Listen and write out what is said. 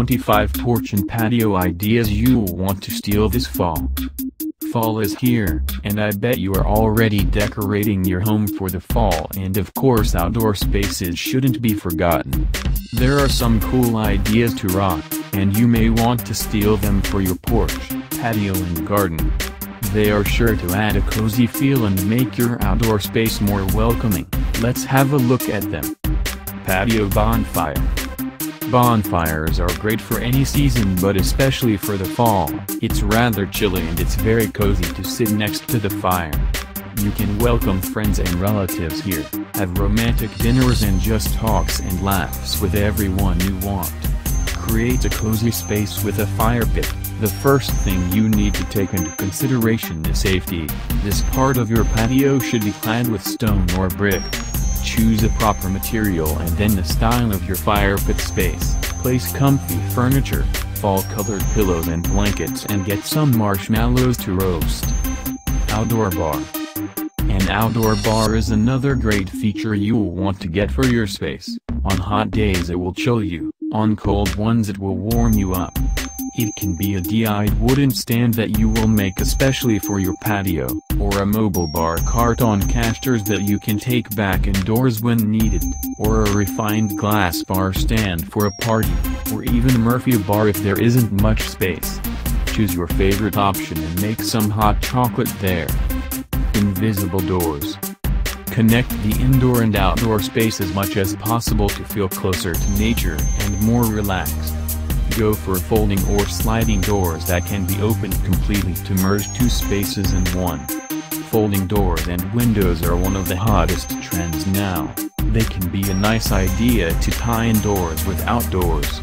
25 porch and patio ideas you'll want to steal this fall. Fall is here, and I bet you are already decorating your home for the fall, and of course outdoor spaces shouldn't be forgotten. There are some cool ideas to rock, and you may want to steal them for your porch, patio and garden. They are sure to add a cozy feel and make your outdoor space more welcoming. Let's have a look at them. Patio bonfire. Bonfires are great for any season, but especially for the fall. It's rather chilly and it's very cozy to sit next to the fire. You can welcome friends and relatives here, have romantic dinners and just talks and laughs with everyone you want. Create a cozy space with a fire pit. The first thing you need to take into consideration is safety. This part of your patio should be clad with stone or brick. Choose a proper material and then the style of your fire pit space. Place comfy furniture, fall-colored pillows and blankets, and get some marshmallows to roast. Outdoor bar. An outdoor bar is another great feature you'll want to get for your space. On hot days it will chill you, on cold ones it will warm you up. It can be a DIY wooden stand that you will make especially for your patio, or a mobile bar cart on casters that you can take back indoors when needed, or a refined glass bar stand for a party, or even a Murphy bar if there isn't much space. Choose your favorite option and make some hot chocolate there. Invisible doors. Connect the indoor and outdoor space as much as possible to feel closer to nature and more relaxed. Go for folding or sliding doors that can be opened completely to merge two spaces in one. Folding doors and windows are one of the hottest trends now. They can be a nice idea to tie indoors with outdoors.